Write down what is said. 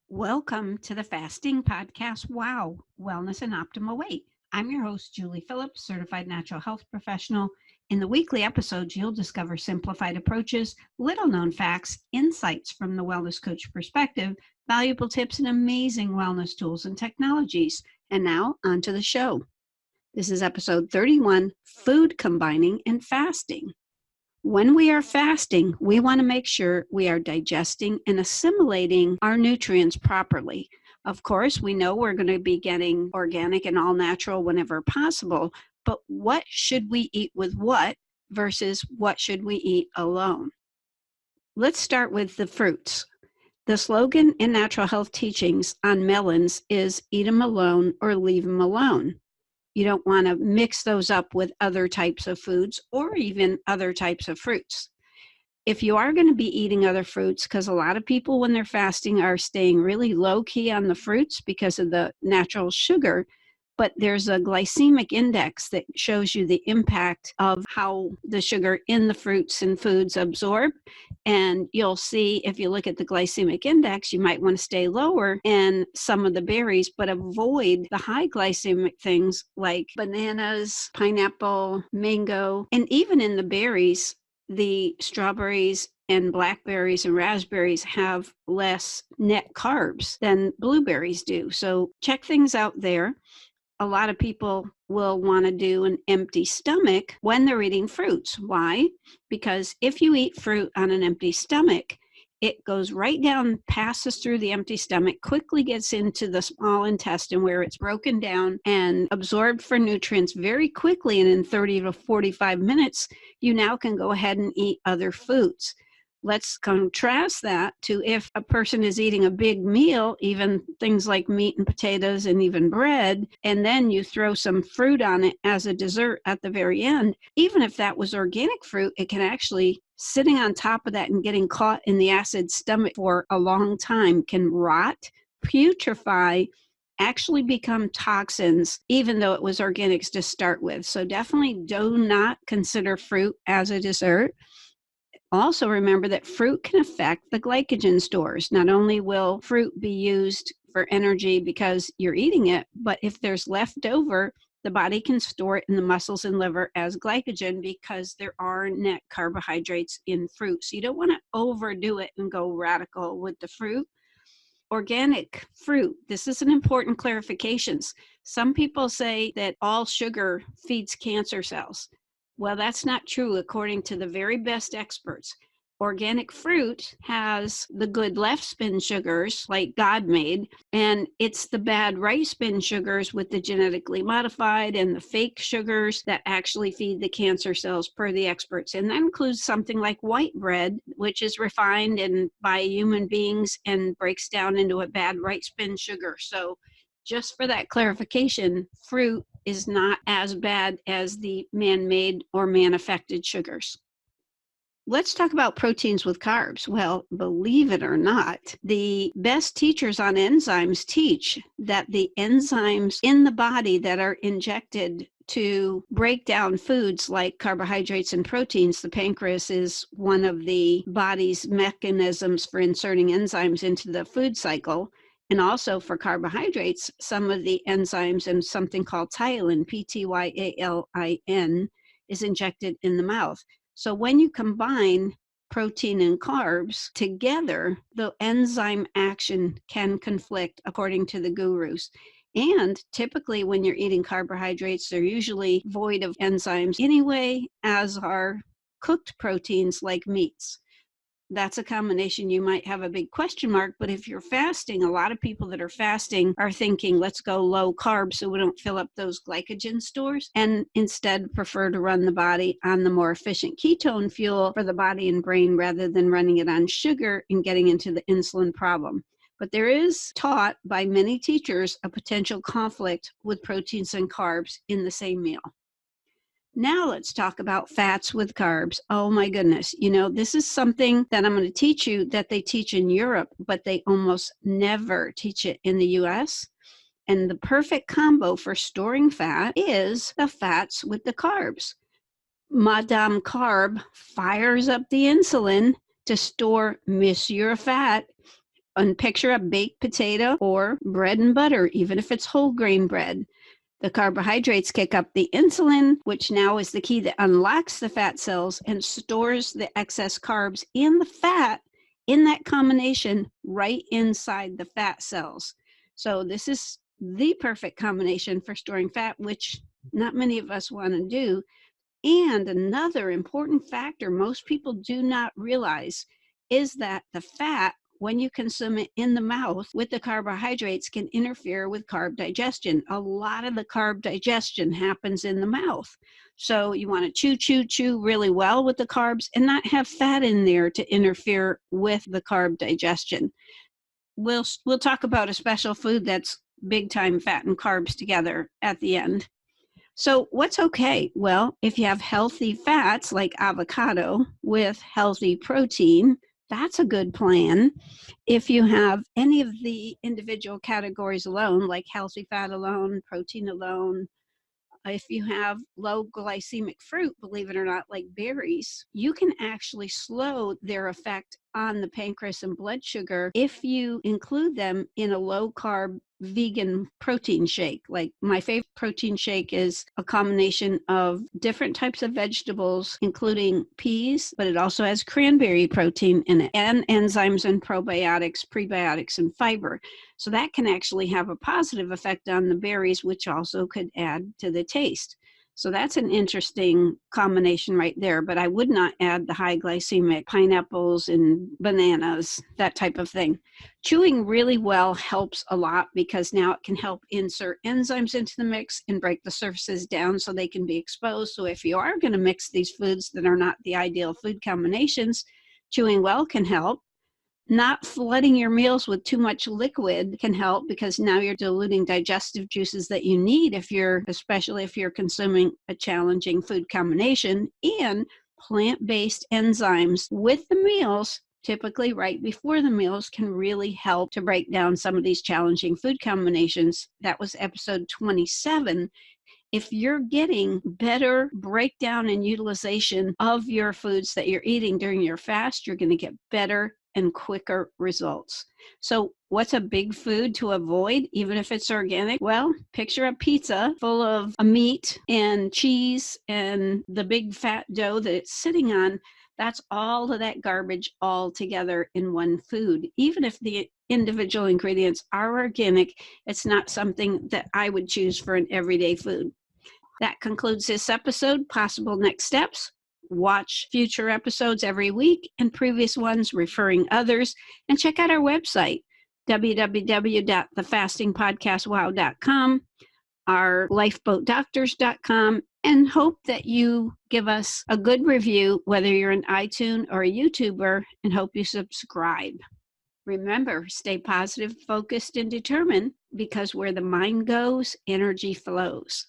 Welcome to the Fasting Podcast. Wow, Wellness and Optimal Weight. I'm your host, Julie Phillips, certified natural health professional. In the weekly episodes, you'll discover simplified approaches, little known facts, insights from the wellness coach perspective, valuable tips, and amazing wellness tools and technologies. And now, on to the show. This is episode 31 Food Combining and Fasting. When we are fasting, we want to make sure we are digesting and assimilating our nutrients properly. Of course, we know we're going to be getting organic and all natural whenever possible, but what should we eat with what versus what should we eat alone? Let's start with the fruits. The slogan in natural health teachings on melons is eat them alone or leave them alone. You don't want to mix those up with other types of foods or even other types of fruits. If you are going to be eating other fruits, because a lot of people when they're fasting are staying really low key on the fruits because of the natural sugar, but there's a glycemic index that shows you the impact of how the sugar in the fruits and foods absorb. And you'll see if you look at the glycemic index, you might want to stay lower in some of the berries, but avoid the high glycemic things like bananas, pineapple, mango, and even in the berries, the strawberries and blackberries and raspberries have less net carbs than blueberries do. So check things out there. A lot of people will want to do an empty stomach when they're eating fruits. Why? Because if you eat fruit on an empty stomach, it goes right down, passes through the empty stomach, quickly gets into the small intestine where it's broken down and absorbed for nutrients very quickly. And in 30 to 45 minutes, you now can go ahead and eat other foods. Let's contrast that to if a person is eating a big meal, even things like meat and potatoes and even bread, and then you throw some fruit on it as a dessert at the very end. Even if that was organic fruit, it can actually, sitting on top of that and getting caught in the acid stomach for a long time, can rot, putrefy, actually become toxins, even though it was organics to start with. So definitely do not consider fruit as a dessert. Also, remember that fruit can affect the glycogen stores. Not only will fruit be used for energy because you're eating it, but if there's leftover, the body can store it in the muscles and liver as glycogen because there are net carbohydrates in fruit. So you don't want to overdo it and go radical with the fruit. Organic fruit, this is an important clarification. Some people say that all sugar feeds cancer cells. Well, that's not true according to the very best experts. Organic fruit has the good left spin sugars like God made, and it's the bad right spin sugars with the genetically modified and the fake sugars that actually feed the cancer cells per the experts. And that includes something like white bread, which is refined and by human beings and breaks down into a bad right spin sugar. So just for that clarification, fruit is not as bad as the man-made or man-affected sugars. Let's talk about proteins with carbs. Well, believe it or not, the best teachers on enzymes teach that the enzymes in the body that are injected to break down foods like carbohydrates and proteins, the pancreas is one of the body's mechanisms for inserting enzymes into the food cycle. And also for carbohydrates, some of the enzymes and something called tyalin, P-T-Y-A-L-I-N, is injected in the mouth. So when you combine protein and carbs together, the enzyme action can conflict according to the gurus. And typically when you're eating carbohydrates, they're usually void of enzymes anyway, as are cooked proteins like meats. That's a combination you might have a big question mark, but if you're fasting, a lot of people that are fasting are thinking, let's go low carb so we don't fill up those glycogen stores, and instead prefer to run the body on the more efficient ketone fuel for the body and brain rather than running it on sugar and getting into the insulin problem. But there is taught by many teachers a potential conflict with proteins and carbs in the same meal. Now let's talk about fats with carbs. Oh my goodness. You know, this is something that I'm going to teach you that they teach in Europe, but they almost never teach it in the US. And the perfect combo for storing fat is the fats with the carbs. Madame Carb fires up the insulin to store Monsieur Fat And picture a baked potato or bread and butter, even if it's whole grain bread. The carbohydrates kick up the insulin, which now is the key that unlocks the fat cells and stores the excess carbs and the fat in that combination right inside the fat cells. So this is the perfect combination for storing fat, which not many of us want to do. And another important factor most people do not realize is that the fat, when you consume it in the mouth with the carbohydrates, can interfere with carb digestion. A lot of the carb digestion happens in the mouth. So you want to chew really well with the carbs and not have fat in there to interfere with the carb digestion. We'll talk about a special food that's big time fat and carbs together at the end. So what's okay? Well, if you have healthy fats like avocado with healthy protein, that's a good plan. If you have any of the individual categories alone, like healthy fat alone, protein alone, if you have low glycemic fruit, believe it or not, like berries, you can actually slow their effect on the pancreas and blood sugar if you include them in a low carb vegan protein shake. Like my favorite protein shake is a combination of different types of vegetables, including peas, but it also has cranberry protein in it and enzymes and probiotics, prebiotics, and fiber. So that can actually have a positive effect on the berries, which also could add to the taste. So that's an interesting combination right there, but I would not add the high glycemic pineapples and bananas, that type of thing. Chewing really well helps a lot because now it can help insert enzymes into the mix and break the surfaces down so they can be exposed. So if you are going to mix these foods that are not the ideal food combinations, chewing well can help. Not flooding your meals with too much liquid can help because now you're diluting digestive juices that you need especially if you're consuming a challenging food combination. And plant-based enzymes with the meals, typically right before the meals, can really help to break down some of these challenging food combinations. That was episode 27. If you're getting better breakdown and utilization of your foods that you're eating during your fast, you're going to get better and quicker results. So what's a big food to avoid, even if it's organic? Well, picture a pizza full of a meat and cheese and the big fat dough that it's sitting on. That's all of that garbage all together in one food. Even if the individual ingredients are organic, it's not something that I would choose for an everyday food. That concludes this episode. Possible next steps: watch future episodes every week and previous ones referring others, and check out our website, www.thefastingpodcastwow.com, our lifeboatdoctors.com, and hope that you give us a good review, whether you're an iTunes or a YouTuber, and hope you subscribe. Remember, stay positive, focused, and determined, because where the mind goes, energy flows.